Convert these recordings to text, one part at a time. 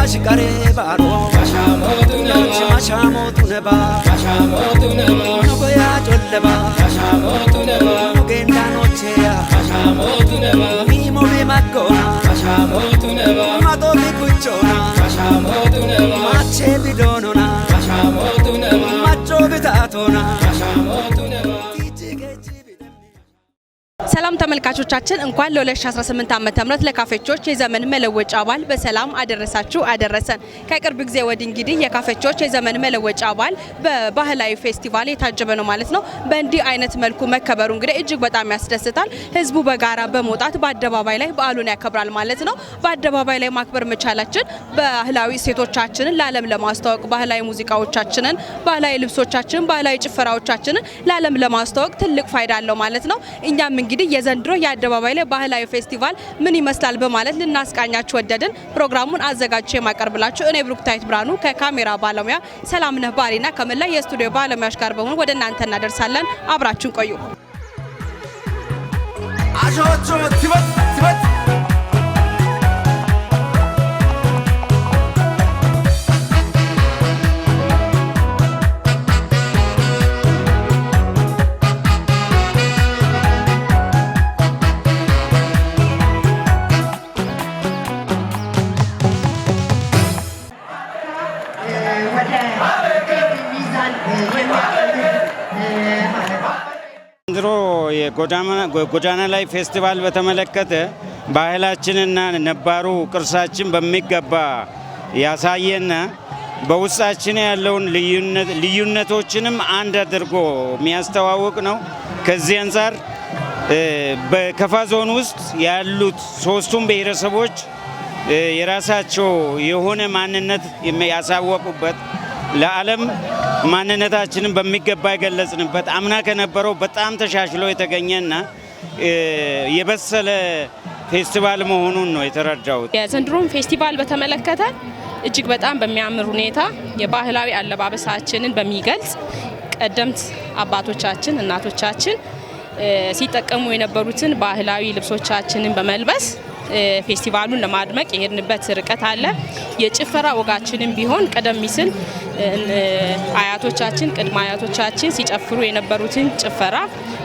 mashkare baro mashamotu neba nogoya jolleba nogenda nochea mimo me makona mato bikuchona mache bidonona macho bitatona ሰላም ተመልካቾቻችን እንኳን ለ2018 ዓመተ ምህረት ለካፌቾች የዘመን መለወጫ በዓል በሰላም አደረሳችሁ አደረሰን። ከቅርብ ጊዜ ወዲህ እንግዲህ የካፌቾች የዘመን መለወጫ በዓል በባህላዊ ፌስቲቫል የታጀበ ነው ማለት ነው። በእንዲህ አይነት መልኩ መከበሩ እንግዲህ እጅግ በጣም ያስደስታል። ህዝቡ በጋራ በመውጣት በአደባባይ ላይ በዓሉን ያከብራል ማለት ነው። በአደባባይ ላይ ማክበር መቻላችን ባህላዊ እሴቶቻችንን ለዓለም ለማስተዋወቅ ባህላዊ ሙዚቃዎቻችንን፣ ባህላዊ ልብሶቻችንን፣ ባህላዊ ጭፈራዎቻችንን ለዓለም ለማስተዋወቅ ትልቅ ፋይዳ አለው ማለት ነው። እኛም እንግዲህ የዘንድሮ የአደባባይ ላይ ባህላዊ ፌስቲቫል ምን ይመስላል በማለት ልናስቃኛችሁ ወደድን። ፕሮግራሙን አዘጋጅቼ የማቀርብላችሁ እኔ ብሩክታይት ብርሃኑ ከካሜራ ባለሙያ ሰላምነህ ባሪና ከመላ የስቱዲዮ ባለሙያዎች ጋር በመሆን ወደ እናንተ እናደርሳለን። አብራችሁን ቆዩ። አጆጆ ትበት ዘንድሮ የጎዳና ላይ ፌስቲቫል በተመለከተ ባህላችንና ነባሩ ቅርሳችን በሚገባ ያሳየና በውስጣችን ያለውን ልዩነቶችንም አንድ አድርጎ የሚያስተዋውቅ ነው። ከዚህ አንፃር በከፋ ዞን ውስጥ ያሉት ሶስቱም ብሔረሰቦች የራሳቸው የሆነ ማንነት ያሳወቁበት ለዓለም ማንነታችንን በሚገባ የገለጽንበት አምና ከነበረው በጣም ተሻሽሎ የተገኘና የበሰለ ፌስቲቫል መሆኑን ነው የተረዳሁት። የዘንድሮን ፌስቲቫል በተመለከተ እጅግ በጣም በሚያምር ሁኔታ የባህላዊ አለባበሳችንን በሚገልጽ ቀደምት አባቶቻችን እናቶቻችን ሲጠቀሙ የነበሩትን ባህላዊ ልብሶቻችንን በመልበስ ፌስቲቫሉን ለማድመቅ የሄድንበት ርቀት አለ። የጭፈራ ወጋችንን ቢሆን ቀደም ሲል አያቶቻችን ቅድመ አያቶቻችን ሲጨፍሩ የነበሩትን ጭፈራ፣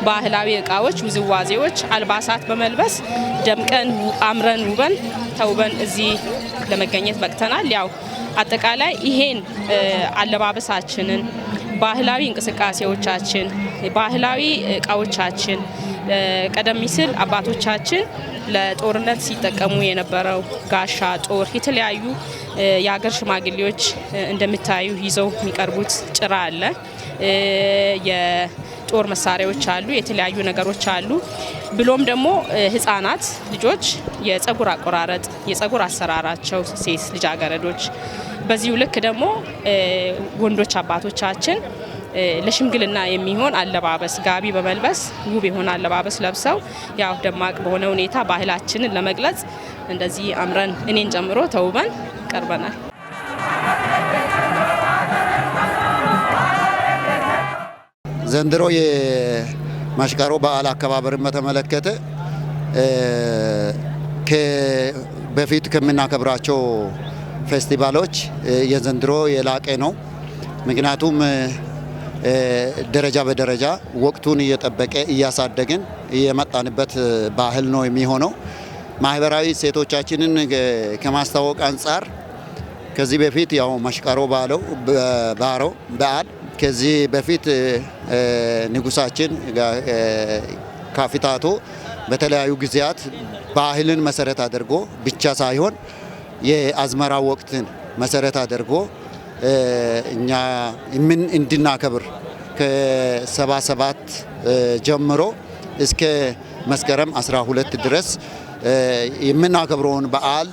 ባህላዊ እቃዎች፣ ውዝዋዜዎች፣ አልባሳት በመልበስ ደምቀን አምረን ውበን ተውበን እዚህ ለመገኘት በቅተናል። ያው አጠቃላይ ይሄን አለባበሳችንን፣ ባህላዊ እንቅስቃሴዎቻችን፣ ባህላዊ እቃዎቻችን ቀደም ሲል አባቶቻችን ለጦርነት ሲጠቀሙ የነበረው ጋሻ፣ ጦር፣ የተለያዩ የሀገር ሽማግሌዎች እንደምታዩ ይዘው የሚቀርቡት ጭራ አለ። የጦር መሳሪያዎች አሉ፣ የተለያዩ ነገሮች አሉ። ብሎም ደግሞ ህፃናት ልጆች የጸጉር አቆራረጥ፣ የጸጉር አሰራራቸው ሴት ልጃገረዶች፣ በዚሁ ልክ ደግሞ ወንዶች አባቶቻችን ለሽምግልና የሚሆን አለባበስ ጋቢ በመልበስ ውብ የሆነ አለባበስ ለብሰው ያው ደማቅ በሆነ ሁኔታ ባህላችንን ለመግለጽ እንደዚህ አምረን እኔን ጨምሮ ተውበን ቀርበናል። ዘንድሮ የማሽቃሮ በዓል አከባበርን በተመለከተ በፊት ከምናከብራቸው ፌስቲቫሎች የዘንድሮ የላቀ ነው። ምክንያቱም ደረጃ በደረጃ ወቅቱን እየጠበቀ እያሳደግን የመጣንበት ባህል ነው የሚሆነው። ማህበራዊ እሴቶቻችንን ከማስተዋወቅ አንጻር ከዚህ በፊት ያው ማሽቃሮ በዓል ከዚህ በፊት ንጉሳችን ካፊታቶ በተለያዩ ጊዜያት ባህልን መሰረት አድርጎ ብቻ ሳይሆን የአዝመራ ወቅትን መሰረት አድርጎ እኛ ምን እንድናከብር ከ77 ጀምሮ እስከ መስከረም 12 ድረስ የምናከብረውን በዓል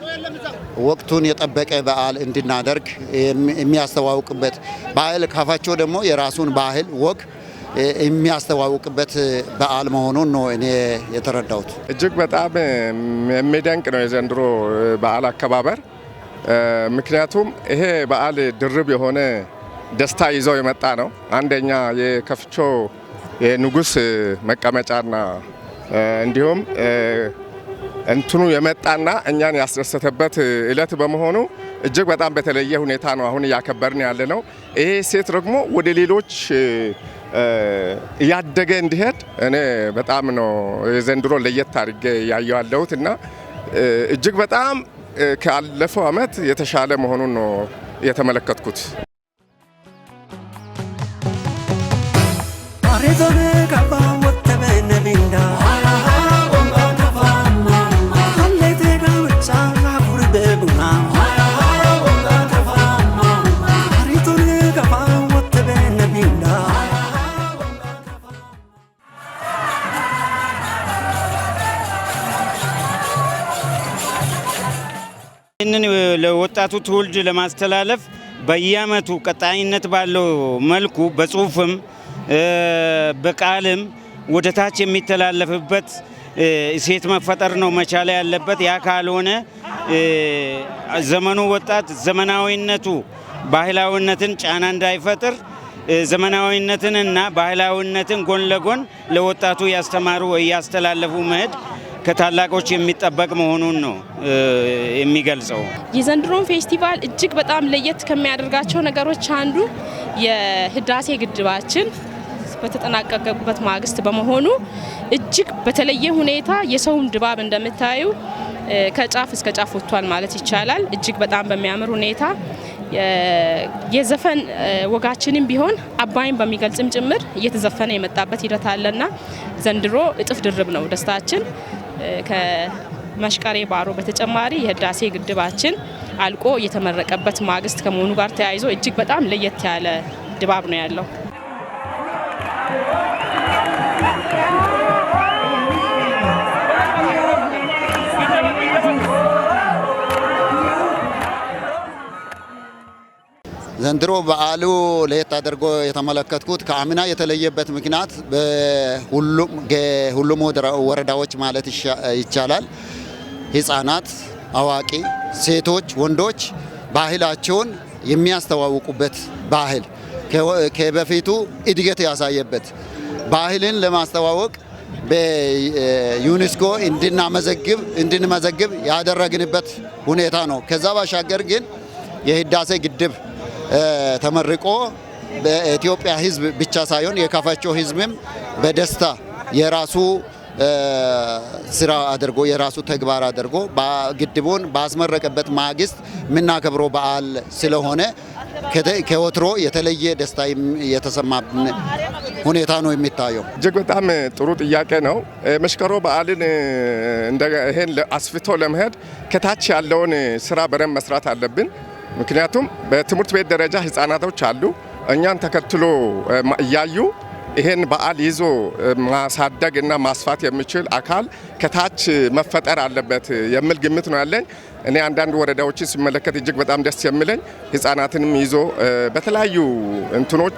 ወቅቱን የጠበቀ በዓል እንድናደርግ የሚያስተዋውቅበት ባህል ካፋቸው ደግሞ የራሱን ባህል ወግ የሚያስተዋውቅበት በዓል መሆኑን ነው እኔ የተረዳሁት። እጅግ በጣም የሚደንቅ ነው የዘንድሮ በዓል አከባበር። ምክንያቱም ይሄ በዓል ድርብ የሆነ ደስታ ይዘው የመጣ ነው። አንደኛ የከፍቾ የንጉስ መቀመጫና እንዲሁም እንትኑ የመጣና እኛን ያስደሰተበት እለት በመሆኑ እጅግ በጣም በተለየ ሁኔታ ነው አሁን እያከበርን ያለ ነው። ይሄ ሴት ደግሞ ወደ ሌሎች እያደገ እንዲሄድ እኔ በጣም ነው የዘንድሮ ለየት አድርጌ ያየው ያለሁት እና እጅግ በጣም ካለፈው ዓመት የተሻለ መሆኑን ነው የተመለከትኩት። ይህንን ለወጣቱ ትውልድ ለማስተላለፍ በየዓመቱ ቀጣይነት ባለው መልኩ በጽሁፍም በቃልም ወደ ታች የሚተላለፍበት ሴት መፈጠር ነው መቻል ያለበት። ያ ካልሆነ ዘመኑ ወጣት ዘመናዊነቱ ባህላዊነትን ጫና እንዳይፈጥር ዘመናዊነትንና ባህላዊነትን ጎን ለጎን ለወጣቱ ያስተማሩ ያስተላለፉ መሄድ ከታላቆች የሚጠበቅ መሆኑን ነው የሚገልጸው። የዘንድሮን ፌስቲቫል እጅግ በጣም ለየት ከሚያደርጋቸው ነገሮች አንዱ የህዳሴ ግድባችን በተጠናቀቀበት ማግስት በመሆኑ እጅግ በተለየ ሁኔታ የሰውን ድባብ እንደምታዩ ከጫፍ እስከ ጫፍ ወጥቷል ማለት ይቻላል። እጅግ በጣም በሚያምር ሁኔታ የዘፈን ወጋችንም ቢሆን አባይን በሚገልጽም ጭምር እየተዘፈነ የመጣበት ሂደት አለና ዘንድሮ እጥፍ ድርብ ነው ደስታችን። ከመሽቀሬ ባሮ በተጨማሪ የህዳሴ ግድባችን አልቆ የተመረቀበት ማግስት ከመሆኑ ጋር ተያይዞ እጅግ በጣም ለየት ያለ ድባብ ነው ያለው። ዘንድሮ በዓሉ ለየት አድርጎ የተመለከትኩት ከአምና የተለየበት ምክንያት በሁሉም ወረዳዎች ማለት ይቻላል ህፃናት፣ አዋቂ፣ ሴቶች፣ ወንዶች ባህላቸውን የሚያስተዋውቁበት ባህል ከበፊቱ እድገት ያሳየበት ባህልን ለማስተዋወቅ በዩኔስኮ እንድንመዘግብ ያደረግንበት ሁኔታ ነው። ከዛ ባሻገር ግን የህዳሴ ግድብ ተመርቆ በኢትዮጵያ ህዝብ ብቻ ሳይሆን የካፋቾ ህዝብም በደስታ የራሱ ስራ አድርጎ የራሱ ተግባር አድርጎ ግድቡን ባስመረቀበት ማግስት የምናከብረው በዓል ስለሆነ ከወትሮ የተለየ ደስታ የተሰማብን ሁኔታ ነው የሚታየው። እጅግ በጣም ጥሩ ጥያቄ ነው። መሽቀሮ በዓልን ይሄን አስፍቶ ለመሄድ ከታች ያለውን ስራ በደንብ መስራት አለብን። ምክንያቱም በትምህርት ቤት ደረጃ ህፃናቶች አሉ። እኛን ተከትሎ እያዩ ይሄን በዓል ይዞ ማሳደግ እና ማስፋት የሚችል አካል ከታች መፈጠር አለበት የሚል ግምት ነው ያለኝ። እኔ አንዳንድ ወረዳዎችን ሲመለከት እጅግ በጣም ደስ የሚለኝ ህፃናትንም ይዞ በተለያዩ እንትኖች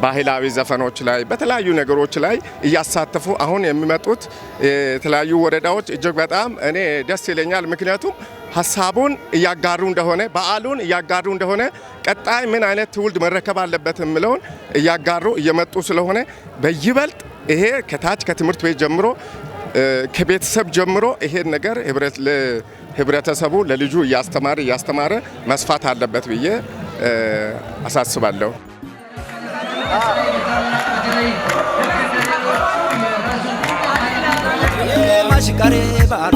ባህላዊ ዘፈኖች ላይ በተለያዩ ነገሮች ላይ እያሳተፉ አሁን የሚመጡት የተለያዩ ወረዳዎች እጅግ በጣም እኔ ደስ ይለኛል። ምክንያቱም ሀሳቡን እያጋሩ እንደሆነ በዓሉን እያጋሩ እንደሆነ ቀጣይ ምን አይነት ትውልድ መረከብ አለበት የሚለውን እያጋሩ እየመጡ ስለሆነ በይበልጥ ይሄ ከታች ከትምህርት ቤት ጀምሮ ከቤተሰብ ጀምሮ ይሄን ነገር ህብረተሰቡ ለልጁ እያስተማረ መስፋት አለበት ብዬ አሳስባለሁ። ማሽቀሬ ባሮ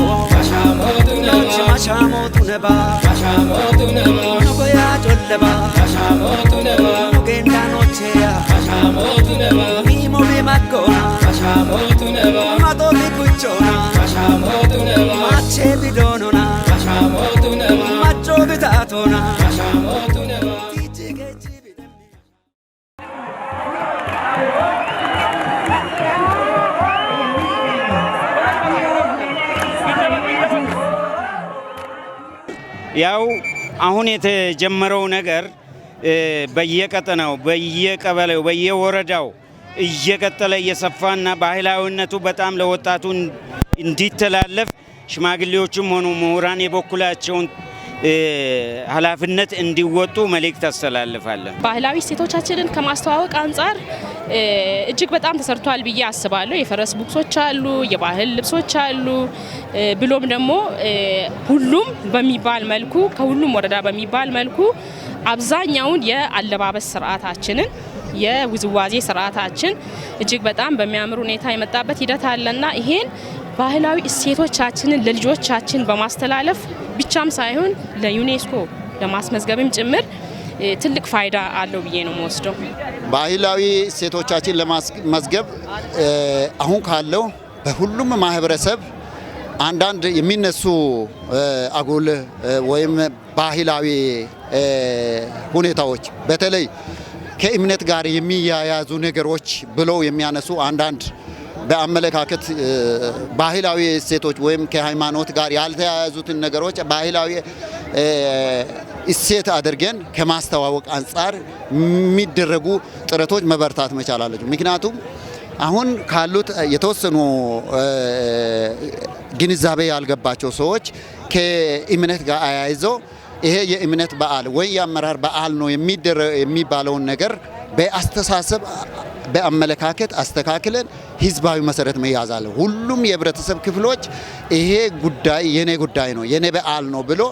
ማሻሞቱ ነባ ነጎያ ጮለባ ጌንዳኖቼያ ሚሞ ቤማጎና ማቶ ቢኩቾና ማቼ ቢዶኖና ማጮ ቢታቶና ያው አሁን የተጀመረው ነገር በየቀጠናው በየቀበሌው በየወረዳው እየቀጠለ እየሰፋና ባህላዊነቱ በጣም ለወጣቱ እንዲተላለፍ ሽማግሌዎችም ሆኑ ምሁራን የበኩላቸውን ኃላፊነት እንዲወጡ መልእክት አስተላልፋለሁ። ባህላዊ እሴቶቻችንን ከማስተዋወቅ አንጻር እጅግ በጣም ተሰርቷል ብዬ አስባለሁ። የፈረስ ጉግሶች አሉ፣ የባህል ልብሶች አሉ። ብሎም ደግሞ ሁሉም በሚባል መልኩ ከሁሉም ወረዳ በሚባል መልኩ አብዛኛውን የአለባበስ ስርዓታችንን የውዝዋዜ ስርዓታችን እጅግ በጣም በሚያምር ሁኔታ የመጣበት ሂደት አለና ይሄን ባህላዊ እሴቶቻችንን ለልጆቻችን በማስተላለፍ ብቻም ሳይሆን ለዩኔስኮ ለማስመዝገብም ጭምር ትልቅ ፋይዳ አለው ብዬ ነው የምወስደው። ባህላዊ እሴቶቻችን ለማስመዝገብ አሁን ካለው በሁሉም ማህበረሰብ አንዳንድ የሚነሱ አጉል ወይም ባህላዊ ሁኔታዎች በተለይ ከእምነት ጋር የሚያያዙ ነገሮች ብለው የሚያነሱ አንዳንድ በአመለካከት ባህላዊ እሴቶች ወይም ከሃይማኖት ጋር ያልተያያዙትን ነገሮች ባህላዊ እሴት አድርገን ከማስተዋወቅ አንጻር የሚደረጉ ጥረቶች መበርታት መቻል አለበት። ምክንያቱም አሁን ካሉት የተወሰኑ ግንዛቤ ያልገባቸው ሰዎች ከእምነት ጋር አያይዘው ይሄ የእምነት በዓል ወይ የአመራር በዓል ነው የሚባለውን ነገር በአስተሳሰብ በአመለካከት አስተካክለን ህዝባዊ መሰረት መያዝ አለ። ሁሉም የህብረተሰብ ክፍሎች ይሄ ጉዳይ የኔ ጉዳይ ነው የኔ በዓል ነው ብሎ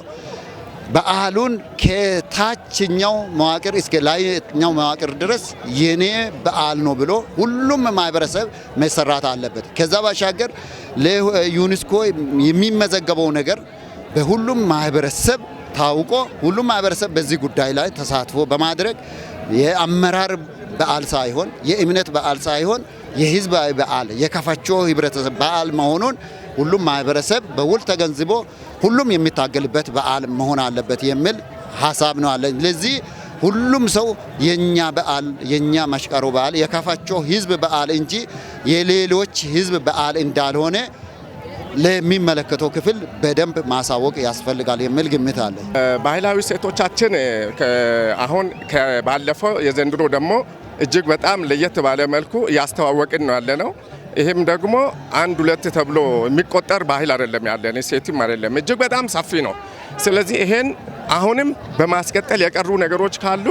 በዓሉን ከታችኛው መዋቅር እስከ ላይኛው መዋቅር ድረስ የኔ በዓል ነው ብሎ ሁሉም ማህበረሰብ መሰራት አለበት። ከዛ ባሻገር ለዩኔስኮ የሚመዘገበው ነገር በሁሉም ማህበረሰብ ታውቆ ሁሉም ማህበረሰብ በዚህ ጉዳይ ላይ ተሳትፎ በማድረግ የአመራር በዓል ሳይሆን የእምነት በዓል ሳይሆን የህዝባዊ በዓል የከፋቾ ህብረተሰብ በዓል መሆኑን ሁሉም ማህበረሰብ በውል ተገንዝቦ ሁሉም የሚታገልበት በዓል መሆን አለበት የሚል ሐሳብ ነው አለ። ለዚህ ሁሉም ሰው የኛ በዓል የኛ መሽቀሮ በዓል የከፋቾ ህዝብ በዓል እንጂ የሌሎች ህዝብ በዓል እንዳልሆነ ለሚመለከተው ክፍል በደንብ ማሳወቅ ያስፈልጋል የሚል ግምት አለ። ባህላዊ እሴቶቻችን አሁን ከባለፈው የዘንድሮ ደግሞ እጅግ በጣም ለየት ባለ መልኩ ያስተዋወቅን ነው ያለነው። ይህም ደግሞ አንድ ሁለት ተብሎ የሚቆጠር ባህል አይደለም ያለን፣ እሴትም አይደለም፣ እጅግ በጣም ሰፊ ነው። ስለዚህ ይሄን አሁንም በማስቀጠል የቀሩ ነገሮች ካሉ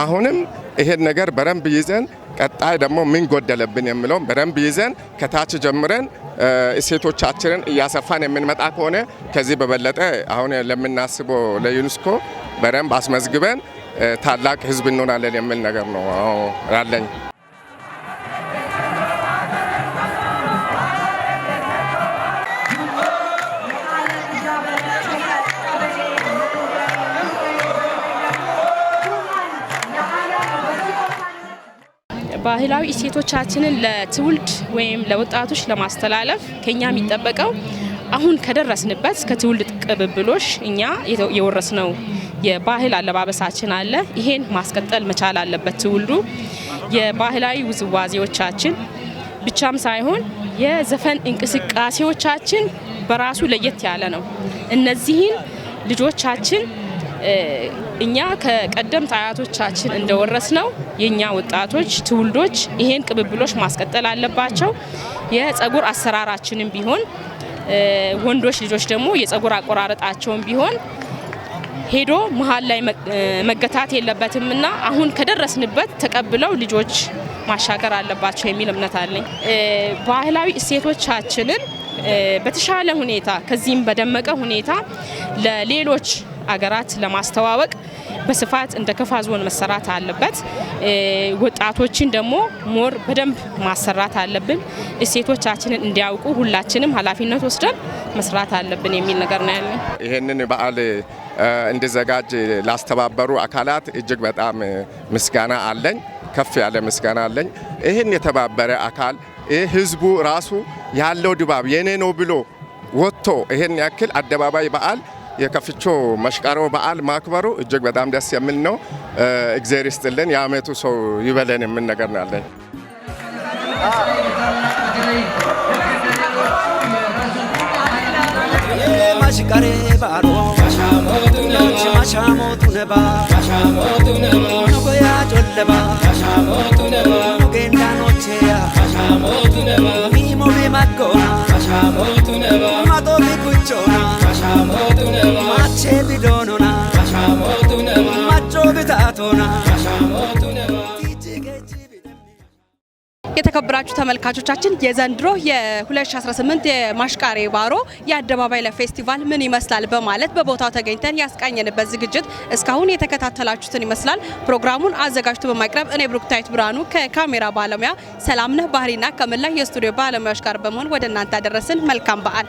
አሁንም ይሄን ነገር በረንብ ይዘን ቀጣይ ደግሞ ምን ጎደለብን የሚለውን በረንብ ይዘን ከታች ጀምረን እሴቶቻችንን እያሰፋን የምንመጣ ከሆነ ከዚህ በበለጠ አሁን ለምናስበው ለዩኔስኮ በረንብ አስመዝግበን ታላቅ ህዝብ እንሆናለን የሚል ነገር ነው ያለኝ። ባህላዊ እሴቶቻችንን ለትውልድ ወይም ለወጣቶች ለማስተላለፍ ከኛ የሚጠበቀው አሁን ከደረስንበት ከትውልድ ቅብብሎሽ እኛ የወረስነው የባህል አለባበሳችን አለ። ይሄን ማስቀጠል መቻል አለበት ትውልዱ። የባህላዊ ውዝዋዜዎቻችን ብቻም ሳይሆን የዘፈን እንቅስቃሴዎቻችን በራሱ ለየት ያለ ነው። እነዚህን ልጆቻችን እኛ ከቀደምት አያቶቻችን እንደወረስነው የኛ ወጣቶች ትውልዶች ይሄን ቅብብሎሽ ማስቀጠል አለባቸው። የጸጉር አሰራራችንን ቢሆን ወንዶች ልጆች ደግሞ የጸጉር አቆራረጣቸውን ቢሆን ሄዶ መሀል ላይ መገታት የለበትምና አሁን ከደረስንበት ተቀብለው ልጆች ማሻገር አለባቸው የሚል እምነት አለኝ። ባህላዊ እሴቶቻችንን በተሻለ ሁኔታ ከዚህም በደመቀ ሁኔታ ለሌሎች አገራት ለማስተዋወቅ በስፋት እንደ ከፋ ዞን መሰራት አለበት። ወጣቶችን ደግሞ ሞር በደንብ ማሰራት አለብን። እሴቶቻችንን እንዲያውቁ ሁላችንም ኃላፊነት ወስደን መስራት አለብን የሚል ነገር ነው ያለኝ። ይሄንን በዓል እንዲዘጋጅ ላስተባበሩ አካላት እጅግ በጣም ምስጋና አለኝ፣ ከፍ ያለ ምስጋና አለኝ። ይህን የተባበረ አካል ህዝቡ ራሱ ያለው ድባብ የኔ ነው ብሎ ወጥቶ ይሄን ያክል አደባባይ በዓል የከፍቾ መሽቀሮ በዓል ማክበሩ እጅግ በጣም ደስ የሚል ነው። እግዚአብሔር ይስጥልን፣ የዓመቱ ሰው ይበለን የምን ነገር ነው ያለን። ማሽቀሬ ባሮ ማሻሞቱ ነባ ኖጎያ ጆለባ ኖጌንዳኖቼያ ሚሞ ቤማጎና ማቶ ቢኩቾና ማቼ ቢዶኖና ሻሻሞቱና የተከበራችሁ ተመልካቾቻችን የዘንድሮ የ2018 የማሽቃሬ ባሮ የአደባባይ ለፌስቲቫል ምን ይመስላል በማለት በቦታው ተገኝተን ያስቃኘንበት ዝግጅት እስካሁን የተከታተላችሁትን ይመስላል። ፕሮግራሙን አዘጋጅቶ በማቅረብ እኔ ብሩክታይት ብርሃኑ ከካሜራ ባለሙያ ሰላምነህ ባህሪና ከመላ የስቱዲዮ ባለሙያዎች ጋር በመሆን ወደ እናንተ አደረስን። መልካም በዓል።